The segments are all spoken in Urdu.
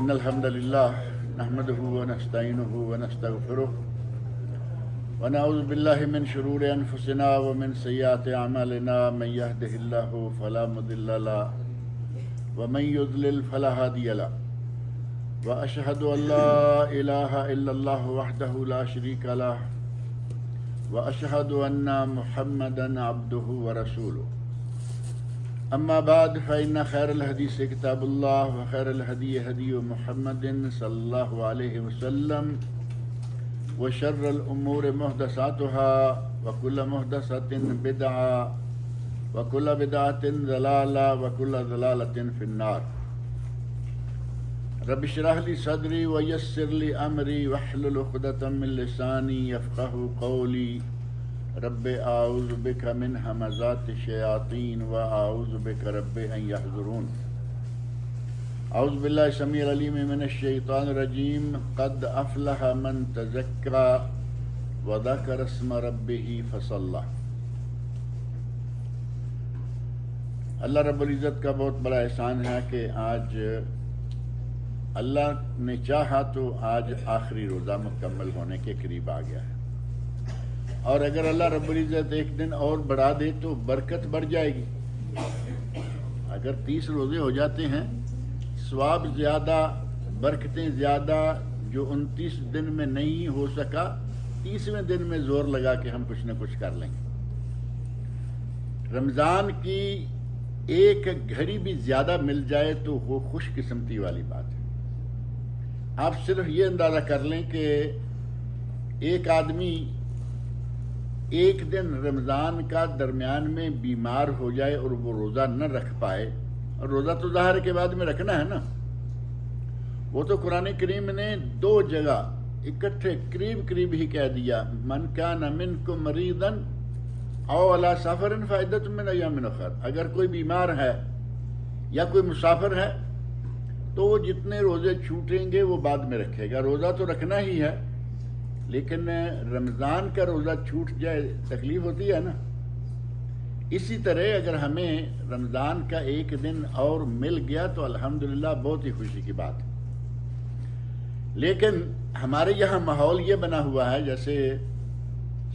إن الحمد لله نحمده ونستعينه ونستغفره ونعوذ بالله من شرور أنفسنا ومن سيئات أعمالنا من يهده الله فلا مضل له ومن يضلل فلا هادي له وأشهد أن لا إله إلا الله وحده لا شريك له وأشهد أن محمدا عبده ورسوله أما بعد فإن خير الحديث كتاب الله وخير الهدي هدي محمد صلى الله عليه وسلم وشر الأمور محدثاتها وكل محدثة بدعة وكل بدعة ضلالة وكل ضلالة في النار رب اشرح لي صدري ويسر لي أمري واحلل عقدة من لساني يفقهوا قولي رب اعوذ بک من همزات الشیاطین واعوذ بک رب ان یحضرون اعوذ باللہ السمیع العلیم من الشیطان الرجیم قد افلح من تزکا وذکر اسم ربہ فصلی. اللہ رب العزت کا بہت بڑا احسان ہے کہ آج اللہ نے چاہا تو آج آخری روزہ مکمل ہونے کے قریب آ گیا ہے، اور اگر اللہ رب العزت ایک دن اور بڑھا دے تو برکت بڑھ جائے گی. اگر 30 روزے ہو جاتے ہیں، ثواب زیادہ، برکتیں زیادہ. جو 29 دن میں نہیں ہو سکا، 30ویں دن میں زور لگا کہ ہم کچھ نہ کچھ کر لیں گے. رمضان کی ایک گھڑی بھی زیادہ مل جائے تو وہ خوش قسمتی والی بات ہے. آپ صرف یہ اندازہ کر لیں کہ ایک آدمی ایک دن رمضان کا درمیان میں بیمار ہو جائے اور وہ روزہ نہ رکھ پائے، اور روزہ تو ظاہر کے بعد میں رکھنا ہے نا، وہ تو قرآن کریم نے 2 جگہ اکٹھے قریب ہی کہہ دیا، من کان منکم مریضا او علی سفر فعدۃ من ایام اخر. اگر کوئی بیمار ہے یا کوئی مسافر ہے تو وہ جتنے روزے چھوٹیں گے وہ بعد میں رکھے گا. روزہ تو رکھنا ہی ہے، لیکن رمضان کا روزہ چھوٹ جائے تکلیف ہوتی ہے نا. اسی طرح اگر ہمیں رمضان کا ایک دن اور مل گیا تو الحمدللہ بہت ہی خوشی کی بات ہے. لیکن ہمارے یہاں ماحول یہ بنا ہوا ہے، جیسے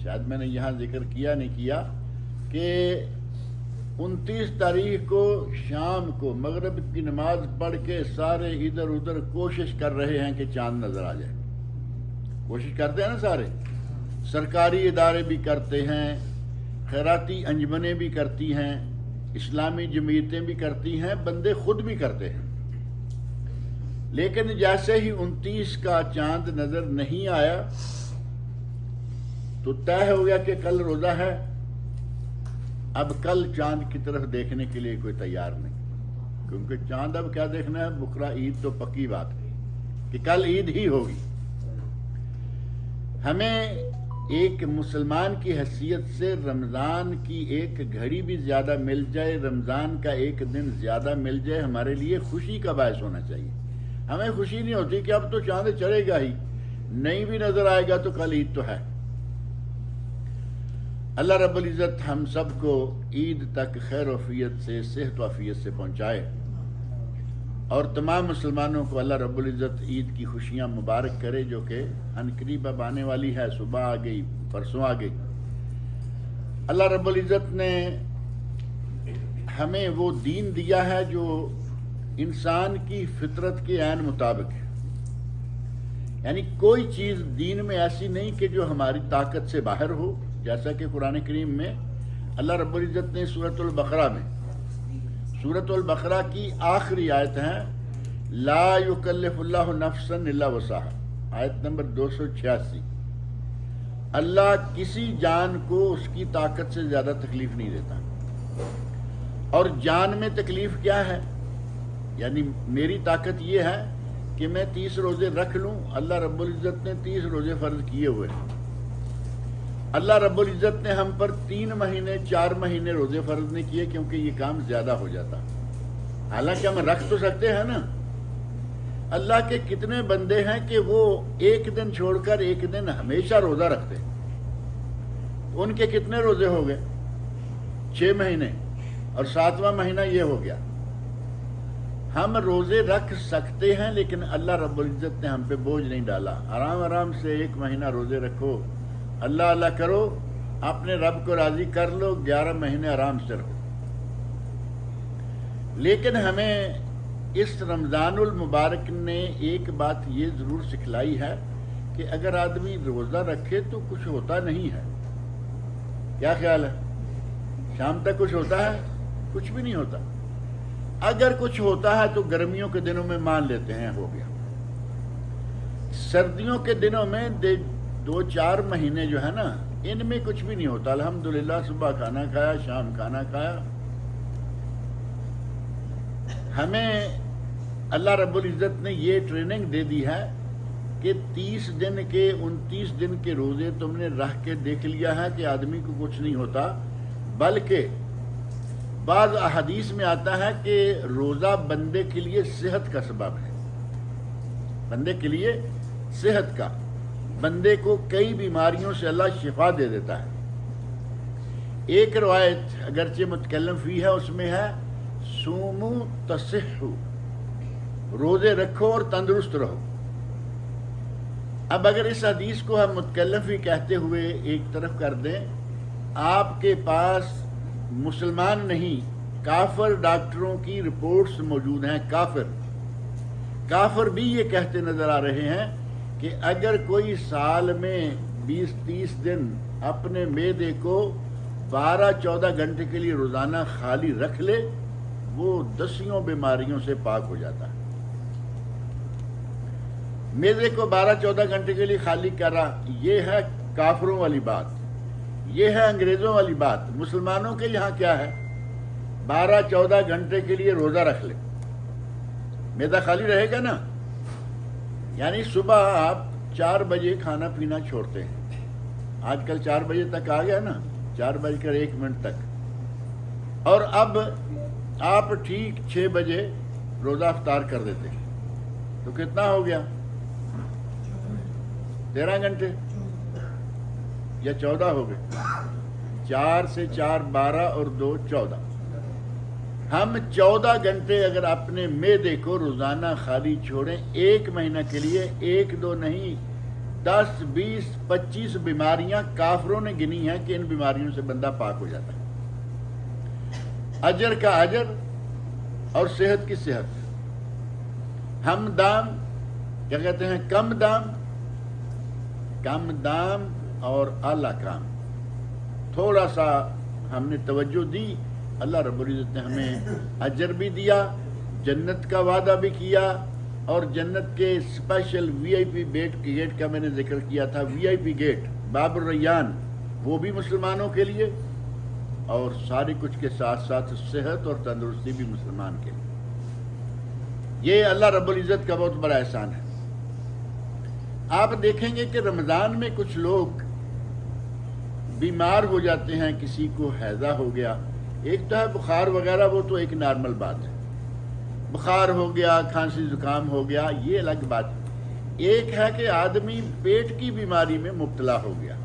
شاید میں نے یہاں ذکر کیا نہیں کیا، کہ 29 تاریخ کو شام کو مغرب کی نماز پڑھ کے سارے ادھر ادھر کوشش کر رہے ہیں کہ چاند نظر آ جائے. کوشش کرتے ہیں نا سارے، سرکاری ادارے بھی کرتے ہیں، خیراتی انجمنیں بھی کرتی ہیں، اسلامی جمعیتیں بھی کرتی ہیں، بندے خود بھی کرتے ہیں. لیکن جیسے ہی 29 کا چاند نظر نہیں آیا تو طے ہو گیا کہ کل روزہ ہے. اب کل چاند کی طرف دیکھنے کے لیے کوئی تیار نہیں، کیونکہ چاند اب کیا دیکھنا ہے، بکرا عید تو پکی بات ہے کہ کل عید ہی ہوگی. ہمیں ایک مسلمان کی حیثیت سے رمضان کی ایک گھڑی بھی زیادہ مل جائے، رمضان کا ایک دن زیادہ مل جائے، ہمارے لیے خوشی کا باعث ہونا چاہیے. ہمیں خوشی نہیں ہوتی کہ اب تو چاند چڑھے گا ہی، نہیں بھی نظر آئے گا تو کل عید تو ہے. اللہ رب العزت ہم سب کو عید تک خیر و عافیت سے، صحت و عافیت سے پہنچائے، اور تمام مسلمانوں کو اللہ رب العزت عید کی خوشیاں مبارک کرے، جو کہ عنقریب اب آنے والی ہے. صبح آ گئی، پرسوں آ گئی. اللہ رب العزت نے ہمیں وہ دین دیا ہے جو انسان کی فطرت کے عین مطابق ہے. یعنی کوئی چیز دین میں ایسی نہیں کہ جو ہماری طاقت سے باہر ہو. جیسا کہ قرآن کریم میں اللہ رب العزت نے سورۃ البقرہ کی آخری آیت ہے، لا یکلف اللہ نفسا الا وسعها، آیت نمبر 286. اللہ کسی جان کو اس کی طاقت سے زیادہ تکلیف نہیں دیتا. اور جان میں تکلیف کیا ہے؟ یعنی میری طاقت یہ ہے کہ میں 30 روزے رکھ لوں. اللہ رب العزت نے 30 روزے فرض کیے ہوئے ہیں. اللہ رب العزت نے ہم پر 3 مہینے 4 مہینے روزے فرض نہیں کیے، کیونکہ یہ کام زیادہ ہو جاتا. حالانکہ ہم رکھ تو سکتے ہیں نا. اللہ کے کتنے بندے ہیں کہ وہ ایک دن چھوڑ کر ایک دن ہمیشہ روزہ رکھتے ہیں. ان کے کتنے روزے ہو گئے؟ 6 مہینے، اور 7واں مہینہ یہ ہو گیا. ہم روزے رکھ سکتے ہیں لیکن اللہ رب العزت نے ہم پہ بوجھ نہیں ڈالا. آرام آرام سے 1 مہینہ روزے رکھو, اللہ اللہ کرو, اپنے رب کو راضی کر لو, 11 مہینے آرام سے رہو. لیکن ہمیں اس رمضان المبارک نے ایک بات یہ ضرور سکھلائی ہے کہ اگر آدمی روزہ رکھے تو کچھ ہوتا نہیں ہے. کیا خیال ہے؟ شام تک کچھ ہوتا ہے؟ کچھ بھی نہیں ہوتا. اگر کچھ ہوتا ہے تو گرمیوں کے دنوں میں مان لیتے ہیں ہو گیا. سردیوں کے دنوں میں 2-4 مہینے جو ہے نا, ان میں کچھ بھی نہیں ہوتا. الحمدللہ صبح کھانا کھایا, شام کھانا کھایا. ہمیں اللہ رب العزت نے یہ ٹریننگ دے دی ہے کہ 30 دن کے 29 دن کے روزے تم نے رہ کے دیکھ لیا ہے کہ آدمی کو کچھ نہیں ہوتا, بلکہ بعض احادیث میں آتا ہے کہ روزہ بندے کے لیے صحت کا سبب ہے. بندے کے لیے صحت کا, بندے کو کئی بیماریوں سے اللہ شفا دے دیتا ہے. ایک روایت اگرچہ متکلم فی ہے, اس میں ہے سومو تصحو, روزے رکھو اور تندرست رہو. اب اگر اس حدیث کو ہم متکلم فی کہتے ہوئے ایک طرف کر دیں, آپ کے پاس مسلمان نہیں کافر ڈاکٹروں کی رپورٹس موجود ہیں. کافر بھی یہ کہتے نظر آ رہے ہیں کہ اگر کوئی سال میں 20-30 دن اپنے معدے کو 12-14 گھنٹے کے لیے روزانہ خالی رکھ لے, وہ 10 بیماریوں سے پاک ہو جاتا ہے. معدے کو 12-14 گھنٹے کے لیے خالی کر رہا, یہ ہے کافروں والی بات, یہ ہے انگریزوں والی بات. مسلمانوں کے یہاں کیا ہے؟ 12-14 گھنٹے کے لیے روزہ رکھ لے, معدہ خالی رہے گا نا. یعنی صبح آپ 4 بجے کھانا پینا چھوڑتے ہیں, آج کل 4 بجے تک آ گیا نا, 4:01 تک, اور اب آپ ٹھیک 6 بجے روزہ افطار کر دیتے ہیں, تو کتنا ہو گیا؟ 13 گھنٹے یا 14 ہو گئے. 4 سے 4 12 اور 2 14. ہم 14 گھنٹے اگر اپنے معدے کو روزانہ خالی چھوڑیں 1 مہینہ کے لیے, 1-2 نہیں 10 20 25 بیماریاں کافروں نے گنی ہیں کہ ان بیماریوں سے بندہ پاک ہو جاتا ہے. اجر کا اجر اور صحت کی صحت. ہم دام کیا کہتے ہیں؟ کم دام اور اعلیٰ کام. تھوڑا سا ہم نے توجہ دی, اللہ رب العزت نے ہمیں اجر بھی دیا, جنت کا وعدہ بھی کیا, اور جنت کے اسپیشل VIP گیٹ کا میں نے ذکر کیا تھا. VIP گیٹ باب الریان, وہ بھی مسلمانوں کے لیے, اور سارے کچھ کے ساتھ ساتھ صحت اور تندرستی بھی مسلمان کے لیے. یہ اللہ رب العزت کا بہت بڑا احسان ہے. آپ دیکھیں گے کہ رمضان میں کچھ لوگ بیمار ہو جاتے ہیں, کسی کو ہیضہ ہو گیا, ایک تو ہے بخار وغیرہ, وہ تو ایک نارمل بات ہے, بخار ہو گیا, کھانسی زکام ہو گیا, یہ الگ بات. ایک ہے کہ آدمی پیٹ کی بیماری میں مبتلا ہو گیا,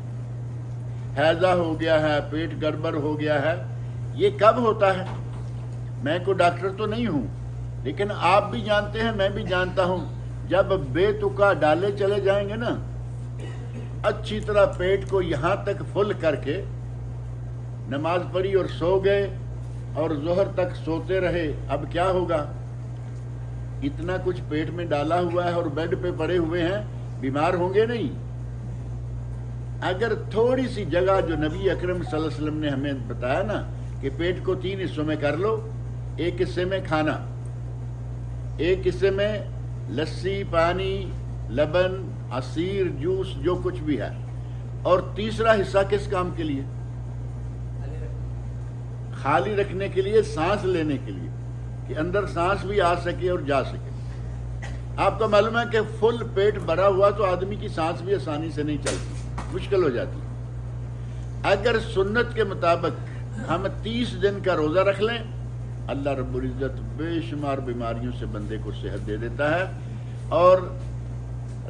ہیضہ ہو گیا ہے, پیٹ گڑبڑ ہو گیا ہے. یہ کب ہوتا ہے؟ میں کوئی ڈاکٹر تو نہیں ہوں, لیکن آپ بھی جانتے ہیں, میں بھی جانتا ہوں, جب بے تکا ڈالے چلے جائیں گے نا, اچھی طرح پیٹ کو یہاں تک فل کر کے نماز پڑھی اور سو گئے, اور ظہر تک سوتے رہے, اب کیا ہوگا؟ اتنا کچھ پیٹ میں ڈالا ہوا ہے اور بیڈ پہ پڑے ہوئے ہیں, بیمار ہوں گے نہیں؟ اگر تھوڑی سی جگہ جو نبی اکرم صلی اللہ علیہ وسلم نے ہمیں بتایا نا کہ پیٹ کو 3 حصوں میں کر لو, ایک حصے میں کھانا, ایک حصے میں لسی, پانی, لبن, عصیر, جوس, جو کچھ بھی ہے, اور تیسرا حصہ کس کام کے لیے؟ خالی رکھنے کے لیے, سانس لینے کے لیے, کہ اندر سانس بھی آ سکے اور جا سکے. آپ کو معلوم ہے کہ فل پیٹ بھرا ہوا تو آدمی کی سانس بھی آسانی سے نہیں چلتی, مشکل ہو جاتی. اگر سنت کے مطابق ہم 30 دن کا روزہ رکھ لیں, اللہ رب العزت بے شمار بیماریوں سے بندے کو صحت دے دیتا ہے. اور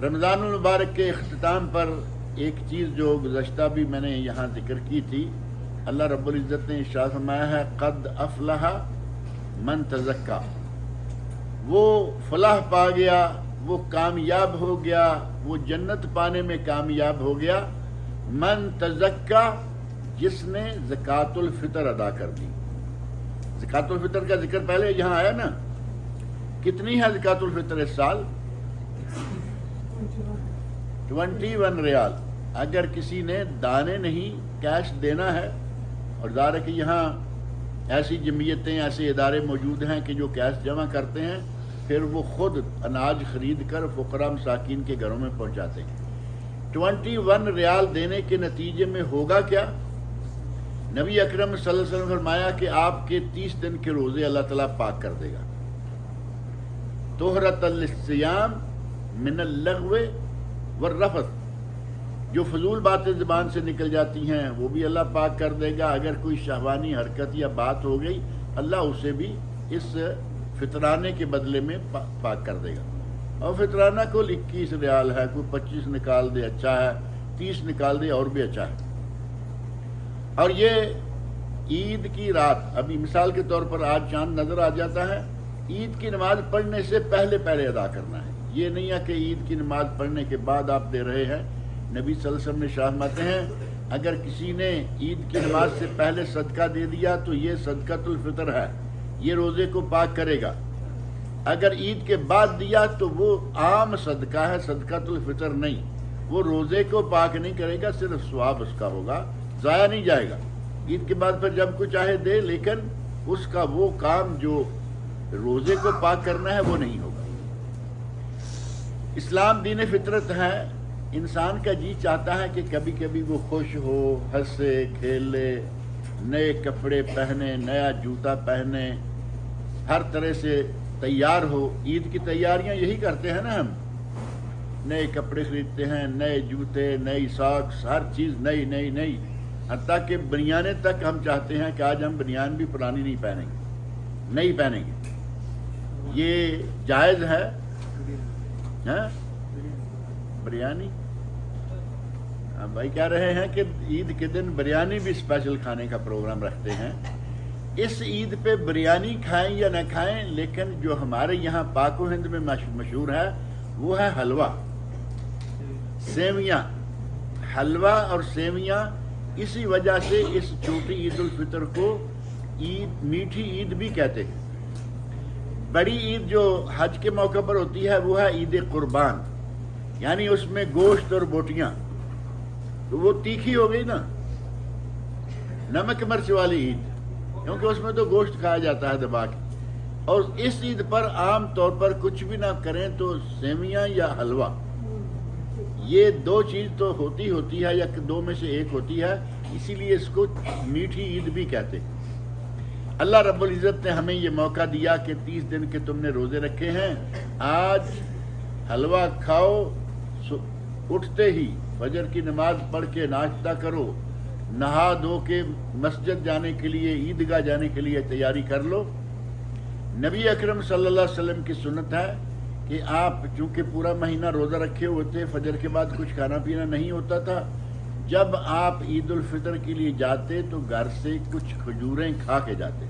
رمضان المبارک کے اختتام پر ایک چیز جو گزشتہ بھی میں نے یہاں ذکر کی تھی, اللہ رب العزت نے ارشاد فرمایا ہے قد افلح من تزکا, وہ فلاح پا گیا، وہ کامیاب ہو گیا، وہ جنت پانے میں کامیاب ہو گیا۔ من تزکا، جس نے زکوٰۃ الفطر ادا کر دی۔ زکوٰۃ الفطر کا ذکر پہلے یہاں آیا نا، کتنی ہے زکوٰۃ الفطر اس سال؟ 21 ریال۔ اگر کسی نے دانے نہیں کیش دینا ہے، اور ظاہر ہے کہ یہاں ایسی جمعیتیں، ایسے ادارے موجود ہیں کہ جو کیش جمع کرتے ہیں، پھر وہ خود اناج خرید کر فقراء مساکین کے گھروں میں پہنچاتے ہیں۔ 21 ریال دینے کے نتیجے میں ہوگا کیا؟ نبی اکرم صلی اللہ علیہ وسلم نے فرمایا کہ آپ کے 30 دن کے روزے اللہ تعالیٰ پاک کر دے گا۔ طہرۃ للصیام من اللغو والرفث، جو فضول باتیں زبان سے نکل جاتی ہیں وہ بھی اللہ پاک کر دے گا۔ اگر کوئی شہوانی حرکت یا بات ہو گئی، اللہ اسے بھی اس فطرانے کے بدلے میں پاک کر دے گا۔ اور فطرانہ کل 21 ریال ہے، کوئی 25 نکال دے اچھا ہے، 30 نکال دے اور بھی اچھا ہے۔ اور یہ عید کی رات، ابھی مثال کے طور پر آج چاند نظر آ جاتا ہے، عید کی نماز پڑھنے سے پہلے ادا کرنا ہے۔ یہ نہیں ہے کہ عید کی نماز پڑھنے کے بعد آپ دے رہے ہیں۔ نبی صلی اللہ علیہ وسلم نے فرماتے ہیں اگر کسی نے عید کی نماز سے پہلے صدقہ دے دیا تو یہ صدقۃ الفطر ہے، یہ روزے کو پاک کرے گا۔ اگر عید کے بعد دیا تو وہ عام صدقہ ہے، صدقۃ الفطر نہیں، وہ روزے کو پاک نہیں کرے گا، صرف ثواب اس کا ہوگا، ضائع نہیں جائے گا۔ عید کے بعد پھر جب کوئی چاہے دے، لیکن اس کا وہ کام جو روزے کو پاک کرنا ہے وہ نہیں ہوگا۔ اسلام دین فطرت ہے۔ انسان کا جی چاہتا ہے کہ کبھی کبھی وہ خوش ہو، ہنسے کھیلے، نئے کپڑے پہنے، نیا جوتا پہنے، ہر طرح سے تیار ہو۔ عید کی تیاریاں یہی کرتے ہیں نا، ہم نئے کپڑے خریدتے ہیں، نئے جوتے، نئی ساکس، ہر چیز نئی نئی نئی، حتیٰ کہ بنیانیں تک ہم چاہتے ہیں کہ آج ہم بنیان بھی پرانی نہیں پہنیں گے، نئی پہنیں گے۔ یہ جائز ہے؟ بریانی بھائی کہہ رہے ہیں کہ عید کے دن بریانی بھی اسپیشل کھانے کا پروگرام رکھتے ہیں۔ اس عید پہ بریانی کھائیں یا نہ کھائیں، لیکن جو ہمارے یہاں پاک و ہند میں مشہور ہے وہ ہے حلوہ، سیویاں۔ حلوہ اور سیویاں، اسی وجہ سے اس چھوٹی عید الفطر کو میٹھی عید بھی کہتے ہیں۔ بڑی عید جو حج کے موقع پر ہوتی ہے وہ ہے عید قربان، یعنی اس میں گوشت اور بوٹیاں، تو وہ تیکھی ہو گئی نا، نمک مرچ والی عید، کیونکہ اس میں تو گوشت کھایا جاتا ہے دبا کے۔ اور اس عید پر عام طور پر کچھ بھی نہ کریں تو سیویاں یا حلوہ، یہ دو چیز تو ہوتی ہے یا دو میں سے ایک ہوتی ہے، اسی لیے اس کو میٹھی عید بھی کہتے ہیں۔ اللہ رب العزت نے ہمیں یہ موقع دیا کہ 30 دن کے تم نے روزے رکھے ہیں، آج حلوہ کھاؤ، اٹھتے ہی فجر کی نماز پڑھ کے ناشتہ کرو، نہا دھو کے مسجد جانے کے لیے، عیدگاہ جانے کے لیے تیاری کر لو۔ نبی اکرم صلی اللہ علیہ وسلم کی سنت ہے کہ آپ چونکہ پورا مہینہ روزہ رکھے ہوئے تھے، فجر کے بعد کچھ کھانا پینا نہیں ہوتا تھا، جب آپ عید الفطر کے لیے جاتے تو گھر سے کچھ کھجوریں کھا کے جاتے۔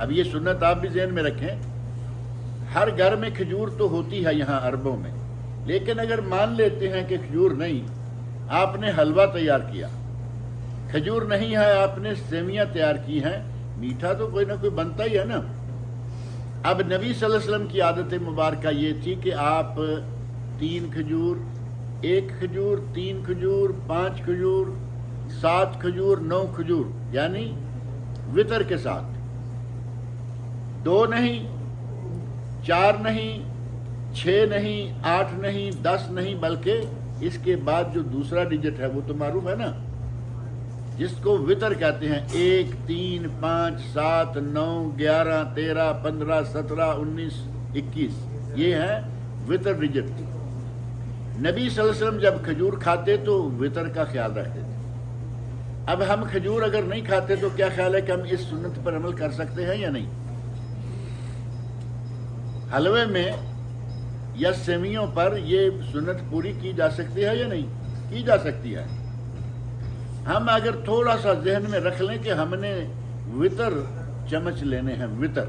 اب یہ سنت آپ بھی ذہن میں رکھیں، ہر گھر میں کھجور تو ہوتی ہے یہاں عربوں میں، لیکن اگر مان لیتے ہیں کہ کھجور نہیں، آپ نے حلوہ تیار کیا، کھجور نہیں ہے آپ نے سیویاں تیار کی ہیں، میٹھا تو کوئی نہ کوئی بنتا ہی ہے نا۔ اب نبی صلی اللہ علیہ وسلم کی عادت مبارکہ یہ تھی کہ آپ 3 کھجور، 1 کھجور، 3 کھجور، 5 کھجور، 7 کھجور، 9 کھجور، یعنی وطر کے ساتھ 2 نہیں، 4 نہیں، 6 نہیں، 8 نہیں، 10 نہیں، بلکہ اس کے بعد جو دوسرا ڈیجٹ ہے وہ تو معروف ہے نا، جس کو وطر کہتے ہیں، 1، 3، 5، 7، 9، 11، 13، 15، 17، 19، 21، یہ ہے وطر ڈیجٹ۔ نبی صلی اللہ علیہ وسلم جب کھجور کھاتے تو وطر کا خیال رکھتے تھے۔ اب ہم کھجور اگر نہیں کھاتے تو کیا خیال ہے کہ ہم اس سنت پر عمل کر سکتے ہیں یا نہیں؟ حلوے میں یا سیویوں پر یہ سنت پوری کی جا سکتی ہے یا نہیں؟ کی جا سکتی ہے۔ ہم اگر تھوڑا سا ذہن میں رکھ لیں کہ ہم نے وطر چمچ لینے ہیں، وطر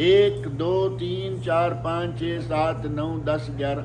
1 2 3 4 5 6 7 9 10 11,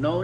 9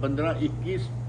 15 21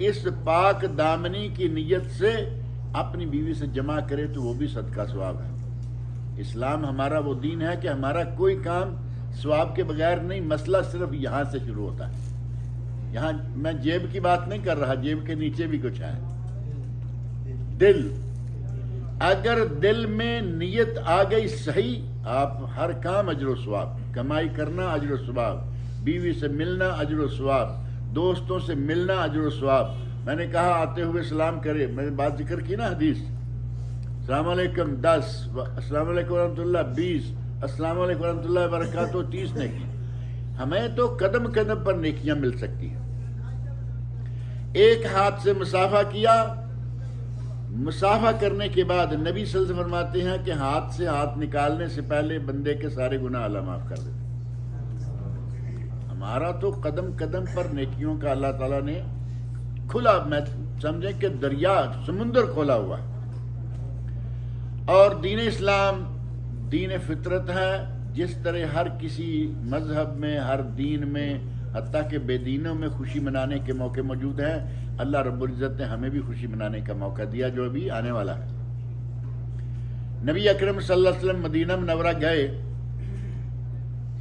اس پاک دامنی کی نیت سے اپنی بیوی سے جمع کرے تو وہ بھی صدقہ ثواب ہے۔ اسلام ہمارا وہ دین ہے کہ ہمارا کوئی کام ثواب کے بغیر نہیں، مسئلہ صرف یہاں سے شروع ہوتا ہے۔ یہاں میں جیب کی بات نہیں کر رہا، جیب کے نیچے بھی کچھ ہے، دل۔ اگر دل میں نیت آ گئی صحیح، آپ ہر کام اجر و ثواب، کمائی کرنا اجر و ثواب، بیوی سے ملنا اجر و ثواب، دوستوں سے ملنا اجر و ثواب۔ میں نے کہا آتے ہوئے سلام کرے، میں نے بات ذکر کی نا حدیث، السلام علیکم 10، السلام علیکم ورحمۃ اللہ 20، السلام علیکم ورحمۃ اللہ وبرکاتہ 30 نیکی۔ ہمیں تو قدم قدم پر نیکیاں مل سکتی ہیں۔ ایک ہاتھ سے مصافحہ کیا، مصافحہ کرنے کے بعد نبی صلی اللہ علیہ وسلم فرماتے ہیں کہ ہاتھ سے ہاتھ نکالنے سے پہلے بندے کے سارے گناہ اللہ معاف کر دیتے۔ ہمارا تو قدم قدم پر نیکیوں کا اللہ تعالیٰ نے کھلا، میں سمجھیں کہ دریا سمندر کھولا ہوا ہے۔ اور دین اسلام دین فطرت ہے، جس طرح ہر کسی مذہب میں، ہر دین میں، حتیٰ کہ بے دینوں میں خوشی منانے کے موقع موجود ہیں، اللہ رب العزت نے ہمیں بھی خوشی منانے کا موقع دیا جو ابھی آنے والا ہے۔ نبی اکرم صلی اللہ علیہ وسلم مدینہ منورہ گئے،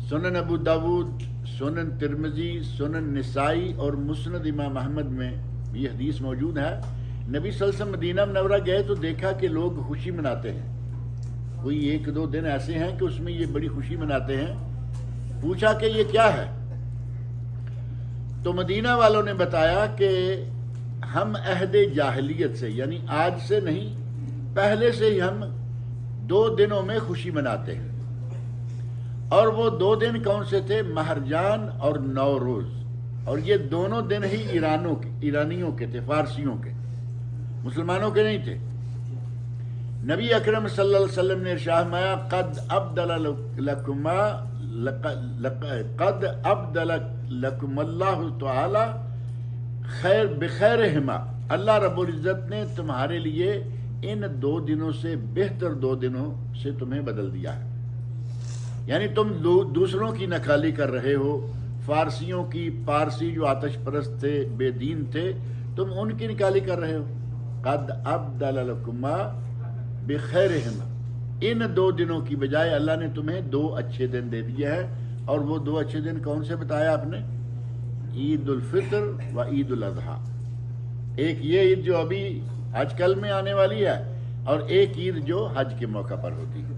سنن ابو داود، سنن ترمذی، سنن نسائی اور مسند امام احمد میں یہ حدیث موجود ہے۔ نبی صلی اللہ علیہ وسلم مدینہ منورہ گئے تو دیکھا کہ لوگ خوشی مناتے ہیں، کوئی 1-2 دن ایسے ہیں کہ اس میں یہ بڑی خوشی مناتے ہیں۔ پوچھا کہ یہ کیا ہے؟ تو مدینہ والوں نے بتایا کہ ہم عہد جاہلیت سے، یعنی آج سے نہیں، پہلے سے ہی ہم 2 دنوں میں خوشی مناتے ہیں۔ اور وہ 2 دن کون سے تھے؟ مہرجان اور نوروز۔ اور یہ دونوں دن ہی ایرانیوں کے تھے، فارسیوں کے، مسلمانوں کے نہیں تھے۔ نبی اکرم صلی اللہ علیہ وسلم نے ارشاد فرمایا قد ابدل لکم اللہ تعالی خیر بخیرہما، اللہ رب العزت نے تمہارے لیے ان 2 دنوں سے بہتر 2 دنوں سے تمہیں بدل دیا ہے۔ یعنی تم دوسروں کی نکالی کر رہے ہو، فارسیوں کی، پارسی جو آتش پرست تھے، بے دین تھے، تم ان کی نکالی کر رہے ہو۔ قد ابدل لکما بخیرہما، ان 2 دنوں کی بجائے اللہ نے تمہیں 2 اچھے دن دے دیے ہیں۔ اور وہ 2 اچھے دن کون سے بتایا آپ نے؟ عید الفطر و عید الاضحیٰ۔ ایک یہ عید جو ابھی آج کل میں آنے والی ہے، اور ایک عید جو حج کے موقع پر ہوتی ہے۔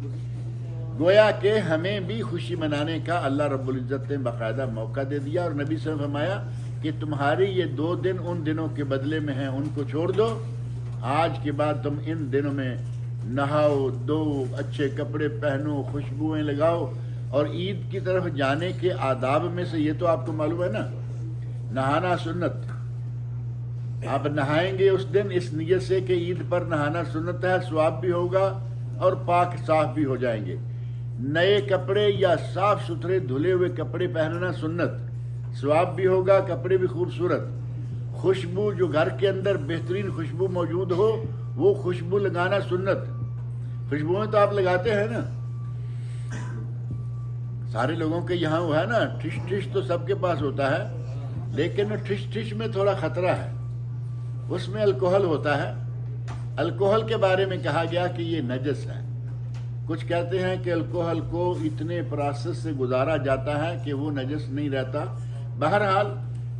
گویا کہ ہمیں بھی خوشی منانے کا اللہ رب العزت نے باقاعدہ موقع دے دیا، اور نبی صلی اللہ علیہ وسلم فرمایا کہ تمہاری یہ 2 دن ان دنوں کے بدلے میں ہیں، ان کو چھوڑ دو۔ آج کے بعد تم ان دنوں میں نہاؤ، دو، اچھے کپڑے پہنو، خوشبوئیں لگاؤ۔ اور عید کی طرف جانے کے آداب میں سے یہ تو آپ کو معلوم ہے نا، نہانا سنت۔ آپ نہائیں گے اس دن اس نیت سے کہ عید پر نہانا سنت ہے، ثواب بھی ہوگا اور پاک صاف بھی ہو جائیں گے۔ نئے کپڑے یا صاف ستھرے دھلے ہوئے کپڑے پہننا سنت، ثواب بھی ہوگا، کپڑے بھی خوبصورت۔ خوشبو جو گھر کے اندر بہترین خوشبو موجود ہو، وہ خوشبو لگانا سنت۔ خوشبوئیں تو آپ لگاتے ہیں نا، سارے لوگوں کے یہاں وہ ہے نا، ٹھش ٹھش تو سب کے پاس ہوتا ہے، لیکن ٹھش ٹھش میں تھوڑا خطرہ ہے، اس میں الکوہل ہوتا ہے۔ الکوہل کے بارے میں کہا گیا کہ یہ نجس ہے۔ کچھ کہتے ہیں کہ الکوہل کو اتنے پروسیس سے گزارا جاتا ہے کہ وہ نجس نہیں رہتا۔ بہرحال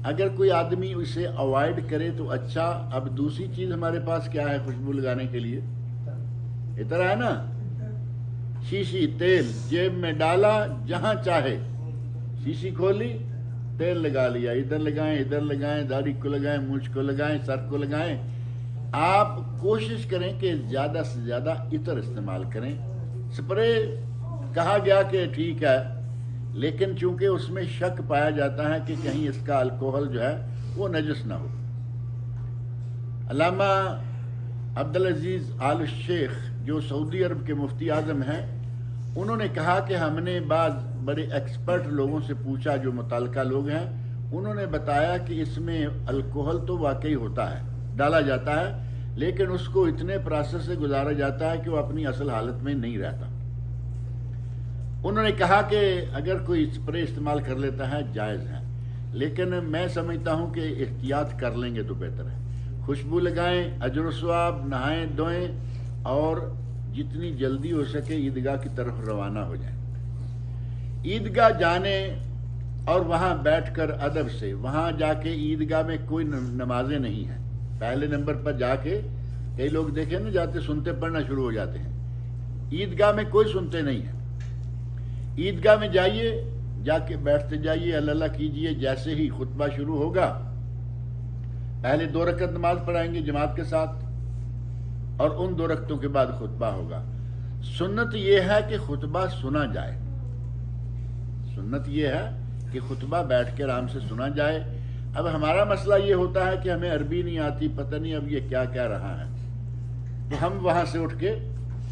اگر کوئی آدمی اسے اوائڈ کرے تو اچھا۔ اب دوسری چیز ہمارے پاس کیا ہے خوشبو لگانے کے لیے؟ ادھر ہے نا، شیشی، تیل جیب میں ڈالا، جہاں چاہے شیشی کھولی، تیل لگا لیا، ادھر لگائیں، داڑھی کو لگائیں، مونچھ کو لگائیں، سر کو لگائیں۔ آپ کوشش کریں کہ زیادہ سے زیادہ عطر استعمال کریں۔ سپرے کہا گیا کہ ٹھیک ہے، لیکن چونکہ اس میں شک پایا جاتا ہے کہ کہیں اس کا الکوہل جو ہے وہ نجس نہ ہو۔ علامہ عبدالعزیز آل الشیخ جو سعودی عرب کے مفتی اعظم ہیں، انہوں نے کہا کہ ہم نے بعض بڑے ایکسپرٹ لوگوں سے پوچھا جو متعلقہ لوگ ہیں، انہوں نے بتایا کہ اس میں الکوہل تو واقعی ہوتا ہے، ڈالا جاتا ہے، لیکن اس کو اتنے پروسیس سے گزارا جاتا ہے کہ وہ اپنی اصل حالت میں نہیں رہتا۔ انہوں نے کہا کہ اگر کوئی اسپرے استعمال کر لیتا ہے جائز ہے، لیکن میں سمجھتا ہوں کہ احتیاط کر لیں گے تو بہتر ہے. خوشبو لگائیں، اجر و ثواب، نہائیں دھوئیں اور جتنی جلدی ہو سکے عیدگاہ کی طرف روانہ ہو جائیں. عیدگاہ جانے اور وہاں بیٹھ کر ادب سے، وہاں جا کے عیدگاہ میں کوئی نمازیں نہیں ہیں. پہلے نمبر پر جا کے کئی لوگ دیکھیں نا جاتے سنتے پڑھنا شروع ہو جاتے ہیں. عیدگاہ میں کوئی سنتے نہیں ہیں. عیدگاہ میں جائیے، جا کے بیٹھتے جائیے، اللہ اللہ کیجئے. جیسے ہی خطبہ شروع ہوگا پہلے 2 رکعت نماز پڑھائیں گے جماعت کے ساتھ اور ان 2 رکعتوں کے بعد خطبہ ہوگا. سنت یہ ہے کہ خطبہ سنا جائے. سنت یہ ہے کہ خطبہ بیٹھ کے آرام سے سنا جائے. اب ہمارا مسئلہ یہ ہوتا ہے کہ ہمیں عربی نہیں آتی، پتہ نہیں اب یہ کیا کہہ رہا ہے، تو ہم وہاں سے اٹھ کے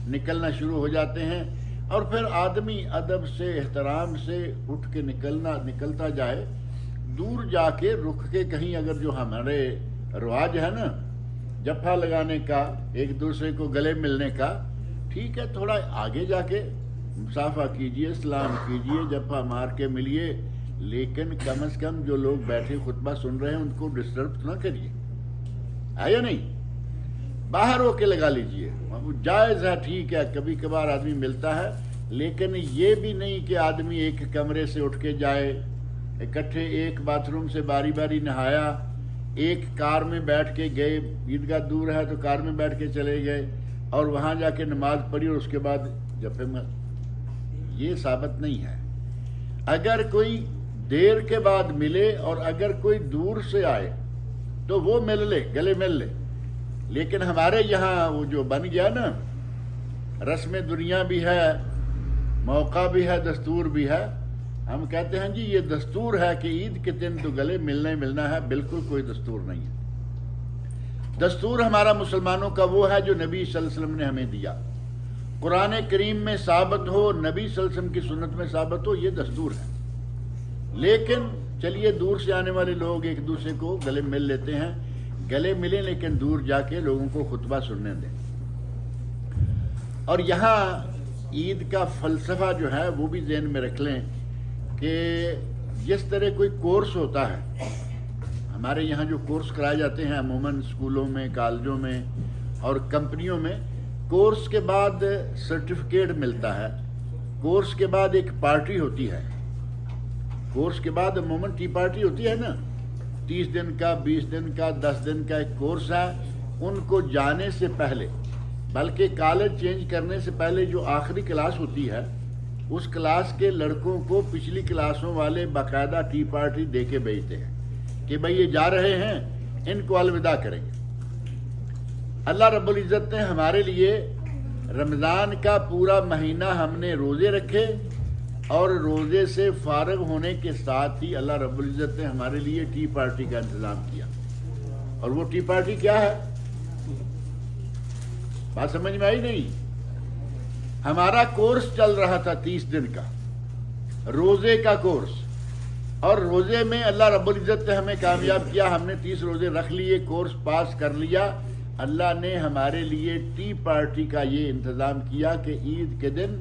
نکلنا شروع ہو جاتے ہیں. اور پھر آدمی ادب سے احترام سے اٹھ کے نکلتا جائے. دور جا کے رک کے کہیں اگر جو ہمارے رواج ہے نا جفا لگانے کا، ایک دوسرے کو گلے ملنے کا، ٹھیک ہے، تھوڑا آگے جا کے مصافحہ کیجئے، سلام کیجئے، جفا مار کے ملیے، لیکن کم از کم جو لوگ بیٹھے خطبہ سن رہے ہیں ان کو ڈسٹرب نہ کریے. ہے یا نہیں؟ باہر ہو کے لگا لیجئے، جائز ہے، ٹھیک ہے، کبھی کبھار آدمی ملتا ہے، لیکن یہ بھی نہیں کہ آدمی ایک کمرے سے اٹھ کے جائے، اکٹھے ایک باتھ روم سے باری باری نہایا، ایک کار میں بیٹھ کے گئے، عیدگاہ دور ہے تو کار میں بیٹھ کے چلے گئے اور وہاں جا کے نماز پڑھی اور اس کے بعد جفے میں. یہ ثابت نہیں ہے. اگر کوئی دیر کے بعد ملے اور اگر کوئی دور سے آئے تو وہ مل لے، گلے مل لے. لیکن ہمارے یہاں وہ جو بن گیا نا، رسم دنیا بھی ہے، موقع بھی ہے، دستور بھی ہے. ہم کہتے ہیں جی یہ دستور ہے کہ عید کے دن تو گلے ملنا ہے. بالکل کوئی دستور نہیں ہے. دستور ہمارا مسلمانوں کا وہ ہے جو نبی صلی اللہ علیہ وسلم نے ہمیں دیا. قرآن کریم میں ثابت ہو، نبی صلی اللہ علیہ وسلم کی سنت میں ثابت ہو، یہ دستور ہے. لیکن چلیے دور سے آنے والے لوگ ایک دوسرے کو گلے مل لیتے ہیں، گلے ملیں لیکن دور جا کے لوگوں کو خطبہ سننے دیں. اور یہاں عید کا فلسفہ جو ہے وہ بھی ذہن میں رکھ لیں کہ جس طرح کوئی کورس ہوتا ہے، ہمارے یہاں جو کورس کرائے جاتے ہیں عموماً اسکولوں میں، کالجوں میں اور کمپنیوں میں، کورس کے بعد سرٹیفکیٹ ملتا ہے. کورس کے بعد ایک پارٹی ہوتی ہے. کورس کے بعد عموماً ٹی پارٹی ہوتی ہے نا، 30 دن کا، 20 دن کا، 10 دن کا ایک کورس ہے. ان کو جانے سے پہلے، بلکہ کالج چینج کرنے سے پہلے جو آخری کلاس ہوتی ہے، اس کلاس کے لڑکوں کو پچھلی کلاسوں والے باقاعدہ ٹی پارٹی دے کے بھیجتے ہیں کہ بھئی یہ جا رہے ہیں، ان کو الوداع کریں گے. اللہ رب العزت نے ہمارے لیے رمضان کا پورا مہینہ ہم نے روزے رکھے، اور روزے سے فارغ ہونے کے ساتھ ہی اللہ رب العزت نے ہمارے لیے ٹی پارٹی کا انتظام کیا. اور وہ ٹی پارٹی کیا ہے؟ بات سمجھ میں آئی نہیں؟ ہمارا کورس چل رہا تھا 30 دن کا، روزے کا کورس، اور روزے میں اللہ رب العزت نے ہمیں کامیاب کیا. ہم نے 30 روزے رکھ لیے، کورس پاس کر لیا. اللہ نے ہمارے لیے ٹی پارٹی کا یہ انتظام کیا کہ عید کے دن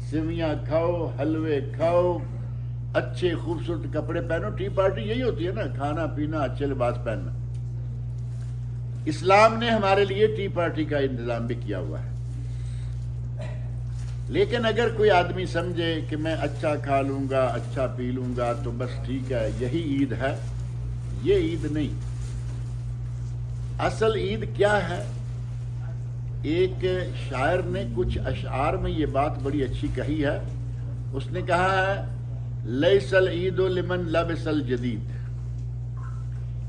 سویاں کھاؤ، حلوے کھاؤ، اچھے خوبصورت کپڑے پہنو. ٹی پارٹی یہی ہوتی ہے نا، کھانا پینا، اچھے لباس پہننا. اسلام نے ہمارے لیے ٹی پارٹی کا انتظام بھی کیا ہوا ہے. لیکن اگر کوئی آدمی سمجھے کہ میں اچھا کھا لوں گا، اچھا پی لوں گا تو بس ٹھیک ہے، یہی عید ہے، یہ عید نہیں. اصل عید کیا ہے؟ ایک شاعر نے کچھ اشعار میں یہ بات بڑی اچھی کہی ہے. اس نے کہا ہے لیس العید لمن لبس الجدید.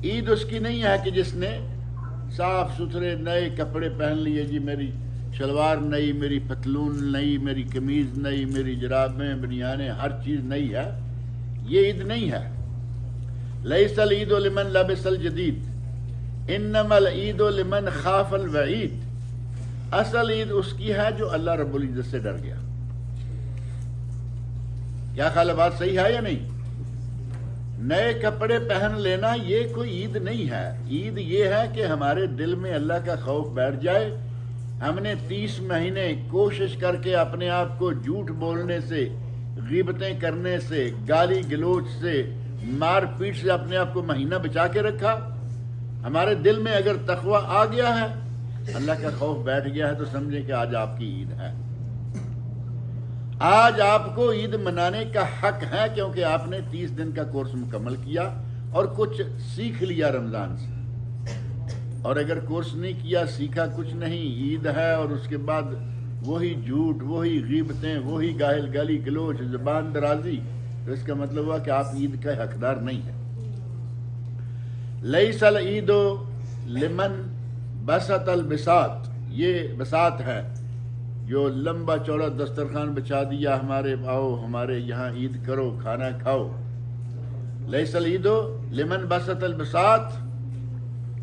عید اس کی نہیں ہے کہ جس نے صاف ستھرے نئے کپڑے پہن لیے، جی میری شلوار نئی، میری پتلون نئی، میری قمیض نئی، میری جرابیں، بنیانیں، ہر چیز نئی ہے. یہ عید نہیں ہے. لیس العید لمن لبس الجدید انما العید لمن خاف الوعید. اصل عید اس کی ہے جو اللہ رب العزت سے ڈر گیا. کیا خیال ہے؟ بات صحیح ہے یا نہیں؟ نئے کپڑے پہن لینا یہ کوئی عید نہیں ہے. عید یہ ہے کہ ہمارے دل میں اللہ کا خوف بیٹھ جائے. ہم نے 30 مہینے کوشش کر کے اپنے آپ کو جھوٹ بولنے سے، غیبتیں کرنے سے، گالی گلوچ سے، مار پیٹ سے اپنے آپ کو مہینہ بچا کے رکھا. ہمارے دل میں اگر تقوی آ گیا ہے، اللہ کا خوف بیٹھ گیا ہے، تو سمجھیں کہ آج آپ کی عید ہے. آج آپ کو عید منانے کا حق ہے، کیونکہ آپ نے 30 دن کا کورس مکمل کیا اور کچھ سیکھ لیا رمضان سے. اور اگر کورس نہیں کیا، سیکھا کچھ نہیں، عید ہے اور اس کے بعد وہی جھوٹ، وہی غیبتیں، وہی گالی گلوچ، زبان درازی، تو اس کا مطلب ہوا کہ آپ عید کا حقدار نہیں ہیں. لیس العید لمن بسط البساط، یہ بساط ہے جو لمبا چوڑا دسترخوان بچا دیا، ہمارے آؤ ہمارے یہاں عید کرو، کھانا کھاؤ. لیس العید لمن بسط البساط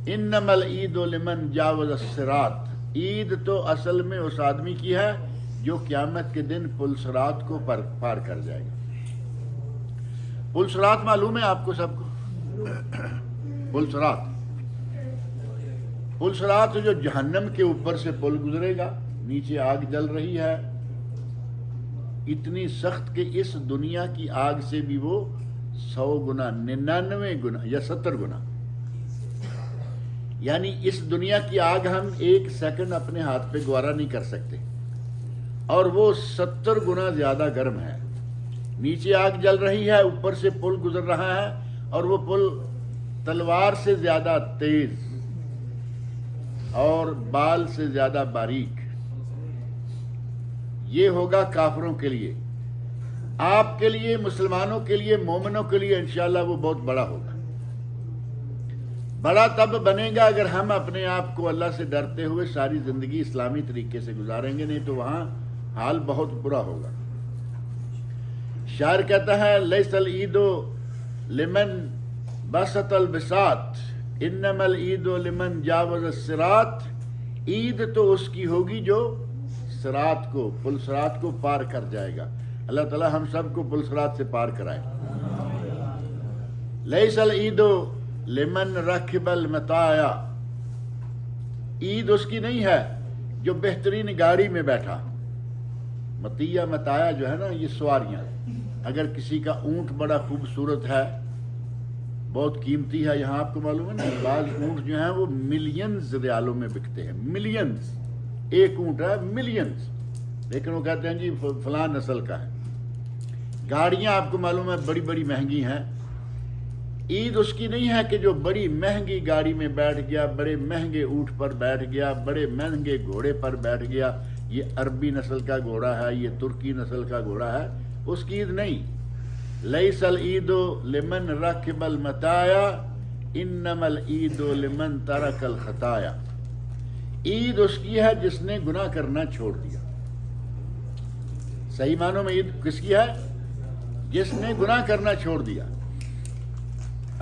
انما العید لمن جاوز الصراط. عید تو اصل میں اس آدمی کی ہے جو قیامت کے دن پل صراط کو پار کر جائے گا. پل صراط معلوم ہے آپ کو سب کو؟ پل صراط جو جہنم کے اوپر سے پل گزرے گا، نیچے آگ جل رہی ہے اتنی سخت کہ اس دنیا کی آگ سے بھی وہ 100 گنا، 99 گنا یا 70 گنا، یعنی اس دنیا کی آگ ہم 1 سیکنڈ اپنے ہاتھ پہ گوارا نہیں کر سکتے، اور وہ 70 گنا زیادہ گرم ہے. نیچے آگ جل رہی ہے، اوپر سے پل گزر رہا ہے، اور وہ پل تلوار سے زیادہ تیز اور بال سے زیادہ باریک. یہ ہوگا کافروں کے لیے. آپ کے لیے، مسلمانوں کے لیے، مومنوں کے لیے انشاءاللہ وہ بہت بڑا ہوگا. بڑا تب بنے گا اگر ہم اپنے آپ کو اللہ سے ڈرتے ہوئے ساری زندگی اسلامی طریقے سے گزاریں گے، نہیں تو وہاں حال بہت برا ہوگا. شاعر کہتا ہے لیس العید لمن بسط البساط انما العید لمن جاوز الصراط. عید تو اس کی ہوگی جو صراط کو، پل صراط کو پار کر جائے گا. اللہ تعالی ہم سب کو پل صراط سے پار کرائے. لیس العید لمن رکب المطایا. عید اس کی نہیں ہے جو بہترین گاڑی میں بیٹھا. مطیہ مطایا جو ہے نا، یہ سواریاں. اگر کسی کا اونٹ بڑا خوبصورت ہے، بہت قیمتی ہے، یہاں آپ کو معلوم ہے نا بعض اونٹ جو ہیں وہ ملینز ریالوں میں بکتے ہیں. ملینز، ایک اونٹ ہے ملینز، لیکن وہ کہتے ہیں جی فلاں نسل کا ہے. گاڑیاں آپ کو معلوم ہے بڑی بڑی مہنگی ہیں. عید اس کی نہیں ہے کہ جو بڑی مہنگی گاڑی میں بیٹھ گیا، بڑے مہنگے اونٹ پر بیٹھ گیا، بڑے مہنگے گھوڑے پر بیٹھ گیا. یہ عربی نسل کا گھوڑا ہے، یہ ترکی نسل کا گھوڑا ہے، اس کی عید نہیں. لیس العید لمن رکب المطایا انما العید لمن ترک الخطایا. عید اس کی ہے جس نے گناہ کرنا چھوڑ دیا. صحیح معنوں میں عید کس کی ہے؟ جس نے گناہ کرنا چھوڑ دیا.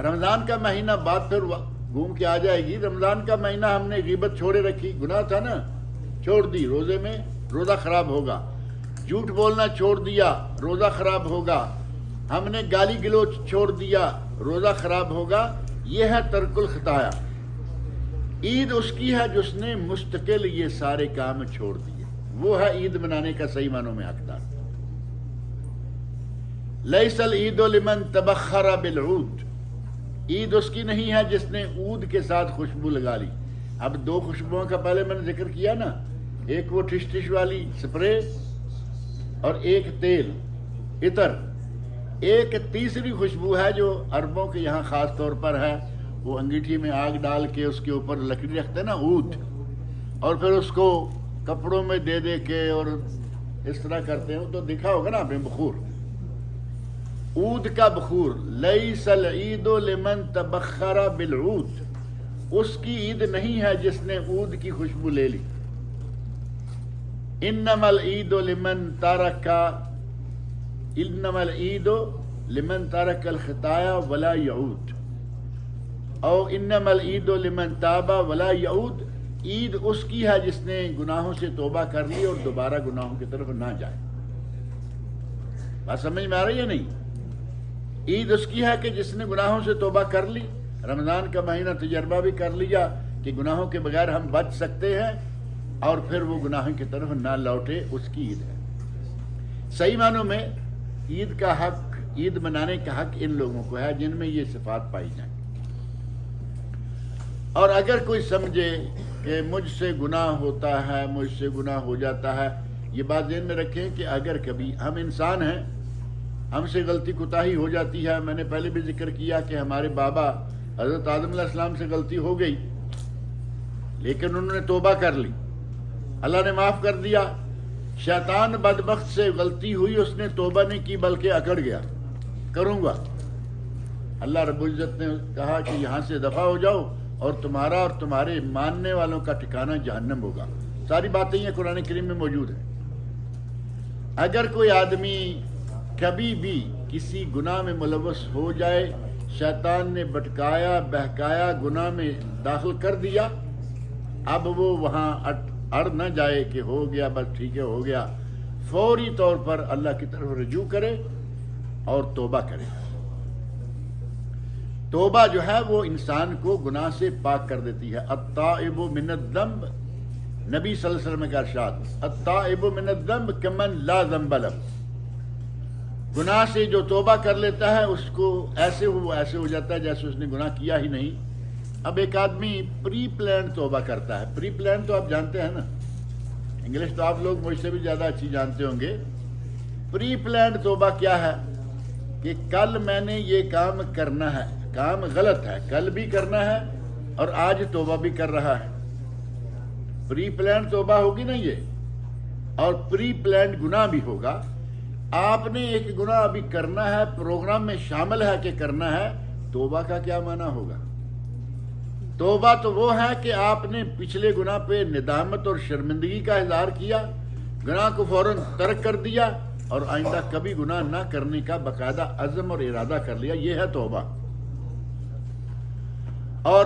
رمضان کا مہینہ بات پھر گھوم کے آ جائے گی. رمضان کا مہینہ ہم نے غیبت چھوڑے رکھی، گناہ تھا نا، چھوڑ دی، روزے میں روزہ خراب ہوگا. جھوٹ بولنا چھوڑ دیا، روزہ خراب ہوگا. ہم نے گالی گلوچ چھوڑ دیا، روزہ خراب ہوگا. یہ ہے ترک الخطایا. عید اس کی ہے جس نے مستقل یہ سارے کام چھوڑ دیے، وہ ہے عید منانے کا صحیح معنوں میں حقدار. لیس العید لمن تبخر بالعود. عید اس کی نہیں ہے جس نے عود کے ساتھ خوشبو لگا لی. اب 2 خوشبوؤں کا پہلے میں نے ذکر کیا نا، ایک وہ ٹش ٹش والی سپرے اور ایک تیل عطر. ایک تیسری خوشبو ہے جو عربوں کے یہاں خاص طور پر ہے، وہ انگیٹھی میں آگ ڈال کے اس کے اوپر لکڑی رکھتے ہیں نا، عود، اور پھر اس کو کپڑوں میں دے دے کے اور اس طرح کرتے ہیں. تو دکھا ہوگا نا آپ نے بخور، عود کا بخور. لیس العید لمن تبخر بالعود. اس کی عید نہیں ہے جس نے عود کی خوشبو لے لی. انما العید لمن ترک الخطایا ولا یعود، او انما العید لمن تاب ولا یعود. عید اس کی ہے جس نے گناہوں سے توبہ کر لی اور دوبارہ گناہوں کی طرف نہ جائے. بات سمجھ میں آ رہی ہے نہیں؟ عید اس کی ہے کہ جس نے گناہوں سے توبہ کر لی، رمضان کا مہینہ تجربہ بھی کر لیا کہ گناہوں کے بغیر ہم بچ سکتے ہیں، اور پھر وہ گناہوں کی طرف نہ لوٹے، اس کی عید ہے. صحیح معنوں میں عید کا حق عید منانے کا حق ان لوگوں کو ہے جن میں یہ صفات پائی جائیں. اور اگر کوئی سمجھے کہ مجھ سے گناہ ہوتا ہے، مجھ سے گناہ ہو جاتا ہے، یہ بات ذہن میں رکھیں کہ اگر کبھی ہم انسان ہیں، ہم سے غلطی کوتاہی ہو جاتی ہے. میں نے پہلے بھی ذکر کیا کہ ہمارے بابا حضرت آدم علیہ السلام سے غلطی ہو گئی، لیکن انہوں نے توبہ کر لی، اللہ نے معاف کر دیا. شیطان بدبخت سے غلطی ہوئی، اس نے توبہ نہیں کی بلکہ اکڑ گیا، کروں گا. اللہ رب العزت نے کہا کہ یہاں سے دفع ہو جاؤ اور تمہارا اور تمہارے ماننے والوں کا ٹھکانہ جہنم ہوگا. ساری باتیں یہ قرآن کریم میں موجود ہیں. اگر کوئی آدمی کبھی بھی کسی گناہ میں ملوث ہو جائے، شیطان نے بھٹکایا بہکایا گناہ میں داخل کر دیا، اب وہ وہاں اڑ نہ جائے کہ ہو گیا بس ٹھیک ہے ہو گیا. فوری طور پر اللہ کی طرف رجوع کرے اور توبہ کرے. توبہ جو ہے وہ انسان کو گناہ سے پاک کر دیتی ہے. التائب من الذنب، نبی صلی اللہ علیہ وسلم کا ارشاد، التائب من الذنب کمن لا ذنب له. گناہ سے جو توبہ کر لیتا ہے اس کو ایسے ہو جاتا ہے جیسے اس نے گناہ کیا ہی نہیں. اب ایک آدمی پری پلان توبہ کرتا ہے. پری پلان تو آپ جانتے ہیں نا، انگلش تو آپ لوگ مجھ سے بھی زیادہ اچھی جانتے ہوں گے. پری پلان توبہ کیا ہے کہ کل میں نے یہ کام کرنا ہے، کام غلط ہے، کل بھی کرنا ہے اور آج توبہ بھی کر رہا ہے. پری پلان توبہ ہوگی نا یہ، اور پری پلان گناہ بھی ہوگا. آپ نے ایک گناہ ابھی کرنا ہے، پروگرام میں شامل ہے کہ کرنا ہے. توبہ کا کیا معنی ہوگا؟ توبہ تو وہ ہے کہ آپ نے پچھلے گناہ پہ ندامت اور شرمندگی کا اظہار کیا، گناہ کو فوراً ترک کر دیا اور آئندہ کبھی گناہ نہ کرنے کا باقاعدہ عزم اور ارادہ کر لیا. یہ ہے توبہ. اور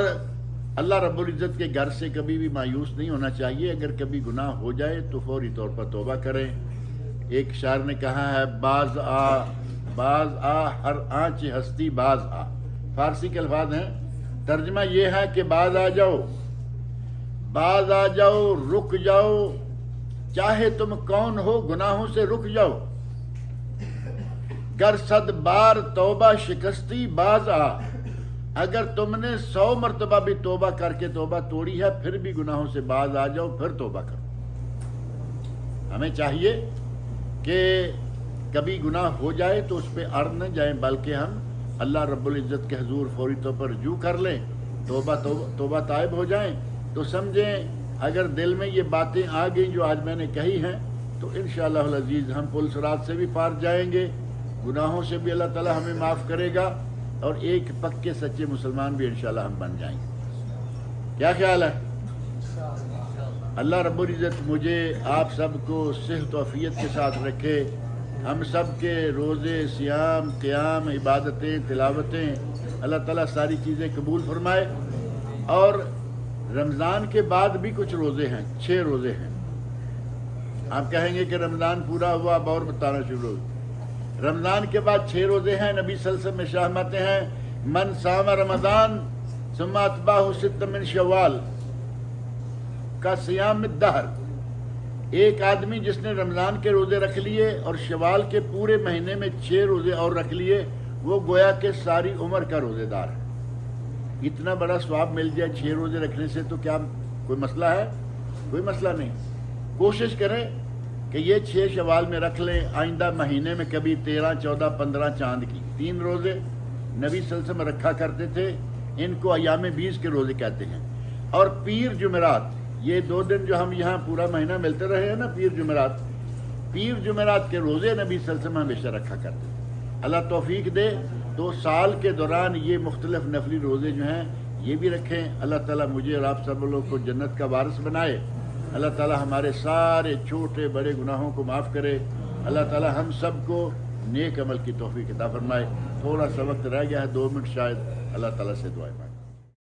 اللہ رب العزت کے گھر سے کبھی بھی مایوس نہیں ہونا چاہیے. اگر کبھی گناہ ہو جائے تو فوری طور پر توبہ کریں. ایک شاعر نے کہا ہے باز آ ہر آنچ ہستی باز آ. فارسی کے الفاظ ہیں، ترجمہ یہ ہے کہ باز آ جاؤ، رک جاؤ، چاہے تم کون ہو گناہوں سے رک جاؤ. گر 100 بار توبہ شکستی باز آ. اگر تم نے 100 مرتبہ بھی توبہ کر کے توبہ توڑی ہے پھر بھی گناہوں سے باز آ جاؤ، پھر توبہ کرو. ہمیں چاہیے کہ کبھی گناہ ہو جائے تو اس پہ اڑ نہ جائیں، بلکہ ہم اللہ رب العزت کے حضور فوری طور پر رجوع کر لیں، توبہ طائب ہو جائیں. تو سمجھیں اگر دل میں یہ باتیں آ گئیں جو آج میں نے کہی ہیں تو انشاءاللہ العزیز ہم پل صراط سے بھی پار جائیں گے، گناہوں سے بھی اللہ تعالی ہمیں معاف کرے گا اور ایک پکے سچے مسلمان بھی انشاءاللہ ہم بن جائیں گے. کیا خیال ہے؟ اللہ رب العزت مجھے آپ سب کو صحت و عافیت کے ساتھ رکھے. ہم سب کے روزے، صیام، قیام، عبادتیں، تلاوتیں اللہ تعالیٰ ساری چیزیں قبول فرمائے. اور رمضان کے بعد بھی کچھ روزے ہیں، 6 روزے ہیں. آپ کہیں گے کہ رمضان پورا ہوا اب اور بتانا شروع ہو. رمضان کے بعد 6 روزے ہیں. نبی صلی اللہ علیہ وسلم میں شامت ہیں من صام رمضان ثم اتبعہ 6 من شوال کا صیام الدہر. ایک آدمی جس نے رمضان کے روزے رکھ لیے اور شوال کے پورے مہینے میں 6 روزے اور رکھ لیے، وہ گویا کہ ساری عمر کا روزے دار ہے. اتنا بڑا ثواب مل جائے 6 روزے رکھنے سے تو کیا کوئی مسئلہ ہے؟ کوئی مسئلہ نہیں. کوشش کریں کہ یہ 6 شوال میں رکھ لیں. آئندہ مہینے میں کبھی 13، 14، 15 چاند کی 3 روزے نبی صلی اللہ علیہ وسلم رکھا کرتے تھے. ان کو ایام 20 کے روزے کہتے ہیں. اور پیر جمعرات، یہ 2 دن جو ہم یہاں پورا مہینہ ملتے رہے ہیں نا، پیر جمعرات کے روزے نبی صلی اللہ علیہ وسلم ہمیشہ رکھا کرتے ہیں. اللہ توفیق دے تو سال کے دوران یہ مختلف نفلی روزے جو ہیں یہ بھی رکھیں. اللہ تعالیٰ مجھے اور آپ سب لوگ کو جنت کا وارث بنائے. اللہ تعالیٰ ہمارے سارے چھوٹے بڑے گناہوں کو معاف کرے. اللہ تعالیٰ ہم سب کو نیک عمل کی توفیق عطا فرمائے. تھوڑا سا وقت رہ گیا ہے، 2 منٹ شاید. اللہ تعالیٰ سے دعائیں مانگیں.